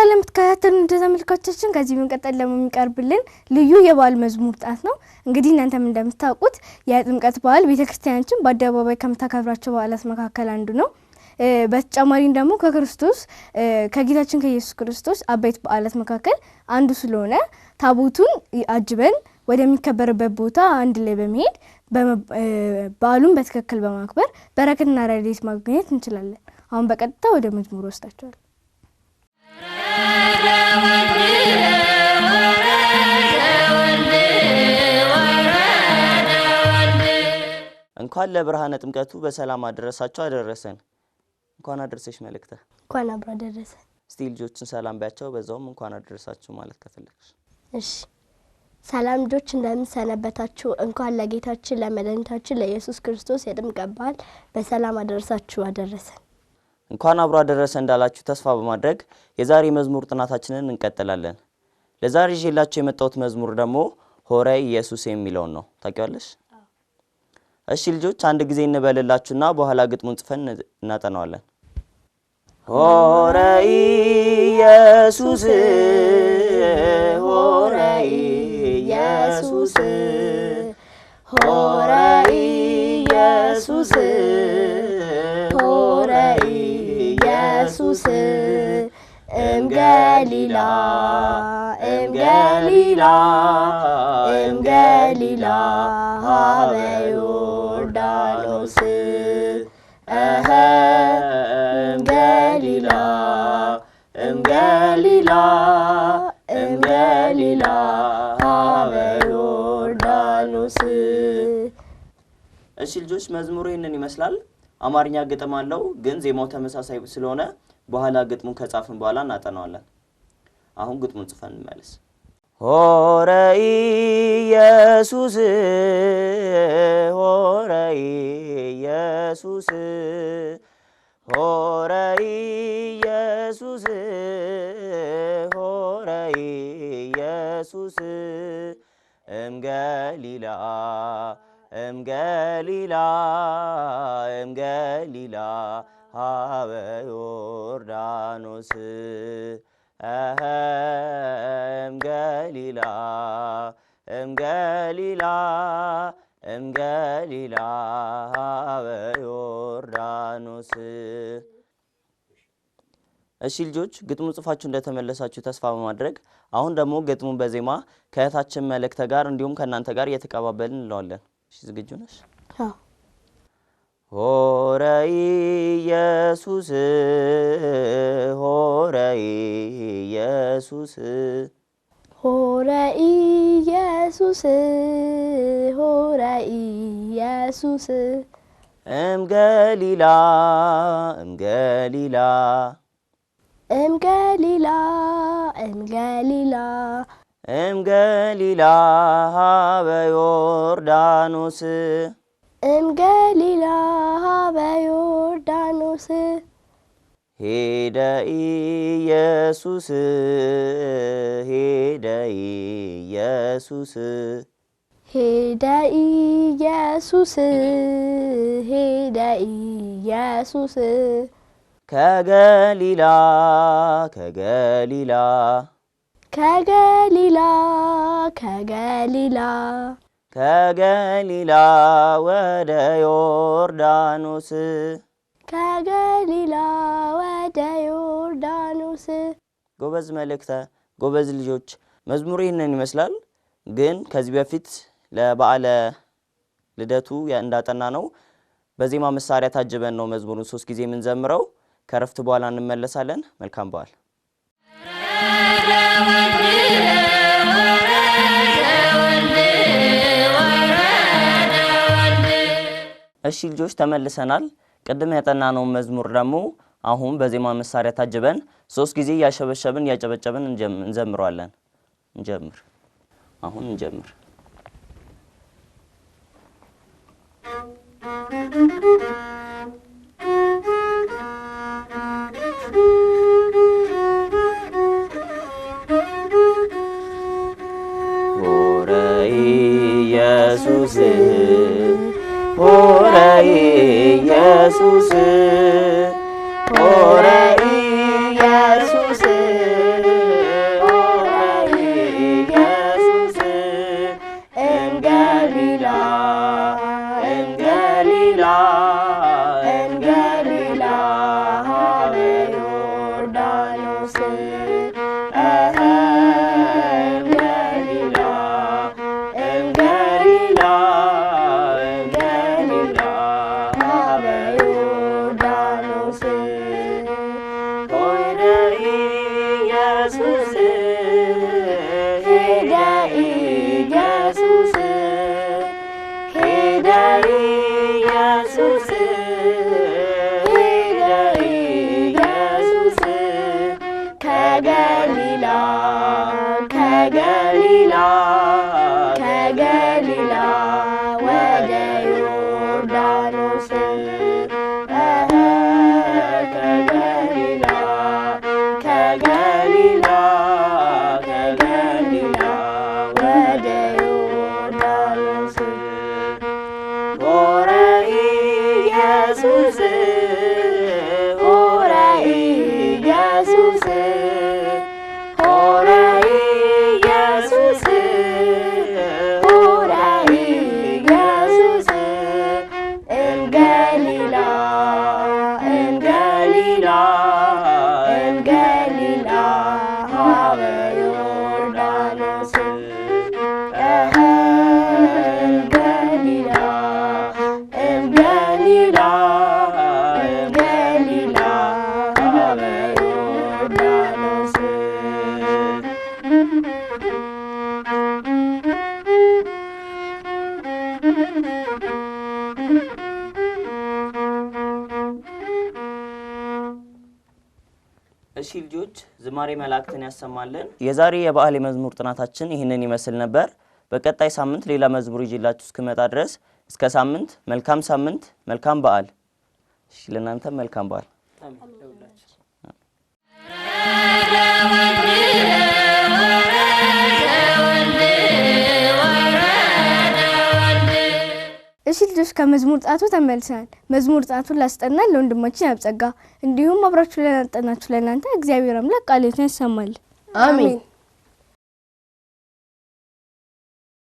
ለምትከታተሉ ተመልካቾቻችን ከዚህ በመቀጠል ለሚቀርብልን ልዩ የበዓል መዝሙር ጣት ነው። እንግዲህ እናንተም እንደምታውቁት የጥምቀት በዓል ቤተክርስቲያናችን በአደባባይ ከምታከብራቸው በዓላት መካከል አንዱ ነው። በተጨማሪም ደግሞ ከጌታችን ከኢየሱስ ክርስቶስ አበይት በዓላት መካከል አንዱ ስለሆነ ታቦቱን አጅበን ወደሚከበርበት ቦታ አንድ ላይ በመሄድ በዓሉን በትክክል በማክበር በረከትና ረድኤት ማግኘት እንችላለን። አሁን በቀጥታ ወደ መዝሙሩ ወስዳችኋለሁ። እንኳን ለብርሃነ ጥምቀቱ በሰላም አደረሳችሁ አደረሰን። እንኳን አደረሰሽ መልእክተ እንኳን አብራ አደረሰ። እስቲ ልጆችን ሰላም ባያቸው በዛውም እንኳን አደረሳችሁ ማለት ከፈለግሽ። እሺ ሰላም ልጆች እንደምን ሰነበታችሁ? እንኳን ለጌታችን ለመድኃኒታችን ለኢየሱስ ክርስቶስ የጥምቀት በዓል በሰላም አደረሳችሁ አደረሰን። እንኳን አብሮ አደረሰ እንዳላችሁ ተስፋ በማድረግ የዛሬ መዝሙር ጥናታችንን እንቀጥላለን። ለዛሬ ይዤላችሁ የመጣሁት መዝሙር ደግሞ ሆረ ኢየሱስ የሚለውን ነው። ታውቂዋለሽ? እሺ ልጆች አንድ ጊዜ እንበልላችሁና በኋላ ግጥሙን ጽፈን እናጠናዋለን። ሆረ ኢየሱስ ሆረ ኢየሱስ ሆረ ኢየሱስ ሆረ ኢየሱስ እምገሊላ እምገሊላ እምገሊላ ሀበ ዮርዳኖስ እምገሊላ እምገሊላ እምገሊላ ሀበ ዮርዳኖስ። እሺ ልጆች መዝሙሩ ይህንን ይመስላል። አማርኛ ግጥም አለው ግን ዜማው ተመሳሳይ ስለሆነ በኋላ ግጥሙን ከጻፍን በኋላ እናጠናዋለን። አሁን ግጥሙን ጽፈን እንመለስ። ሆረ ኢየሱስ ሆረ ኢየሱስ ሆረ ኢየሱስ ሆረ ኢየሱስ እምገሊላ እምገሊላ እምገሊላ ሀበ ዮርዳኖስ እምገሊላ እምገሊላ እምገሊላ ሀበ ዮርዳኖስ። እሺ ልጆች ግጥሙ ጽፋችሁ እንደተመለሳችሁ ተስፋ በማድረግ አሁን ደግሞ ግጥሙን በዜማ ከእህታችን መልእክተ ጋር እንዲሁም ከእናንተ ጋር እየተቀባበልን እንለዋለን። እሺ ዝግጁ ነሽ? አዎ። ሆረ ኢየሱስ ሆረ ኢየሱስ ሆረ ኢየሱስ ሆረ ኢየሱስ እምገሊላ እምገሊላ እምገሊላ እምገሊላ እምገሊላ ሀበ ዮርዳኖስ እምገሊላ ሀበ ዮርዳኖስ ሄደ ኢየሱስ ሄደ ኢየሱስ ሄደ ኢየሱስ ሄደ ኢየሱስ ከገሊላ ከገሊላ ከገሊላ ከገሊላ ከገሊላ ወደ ዮርዳኖስ ከገሊላ ወደ ዮርዳኖስ። ጎበዝ መልእክተ ጎበዝ ልጆች መዝሙሩ ይህንን ይመስላል። ግን ከዚህ በፊት ለበዓለ ልደቱ እንዳጠና ነው በዜማ መሳሪያ ታጅበን ነው መዝሙሩን 3 ጊዜ የምንዘምረው። ከረፍት በኋላ እንመለሳለን። መልካም በዓል። እሺ ልጆች ተመልሰናል። ቅድም ያጠናነው መዝሙር ደግሞ አሁን በዜማ መሳሪያ ታጅበን 3 ጊዜ ያሸበሸብን ያጨበጨብን እንዘምረዋለን። እንጀምር። አሁን እንጀምር። ሆረ ኢየሱስ ሆረ ኢየሱስ ሆረ ኢየሱስ ዮርዳኖስ ገሊላ ገሊላ ገሊላ በዮርዳኖስ ሆይደ ኢየሱስ ሄደ ኢየሱስ ሄደ ኢየሱስ ሄደ ኢየሱስ ከገሊላ ከገሊላ ከገሊላ ወደ ዮርዳኖስ ከገሊላ ከገሊላ ከገሊላ ወደ ዮርዳኖስ ሆረ ኢየሱስ ሆረ ኢየሱስ ሆረ ኢየሱስ ሆረ ኢየሱስ እንገሊላ እንገሊላ እንገሊላ ሀበ ዮርዳኖስ እንገሊላ እንገሊላ እንገሊላ ሀበ ዮርዳኖስ እሺ ልጆች ዝማሬ መላእክትን ያሰማልን። የዛሬ የበዓል የመዝሙር ጥናታችን ይህንን ይመስል ነበር። በቀጣይ ሳምንት ሌላ መዝሙር ይዤላችሁ እስክመጣ ድረስ እስከ ሳምንት መልካም በዓል። እሺ ለእናንተ መልካም በዓል። እሺ ልጆች ከመዝሙር ጣቱ ተመልሰናል። መዝሙር ጣቱን ላስጠናል ለወንድማችን ያብጸጋ እንዲሁም አብራችሁ ለናጠናችሁ ለእናንተ እግዚአብሔር አምላክ ቃሉን ያሰማል። አሜን።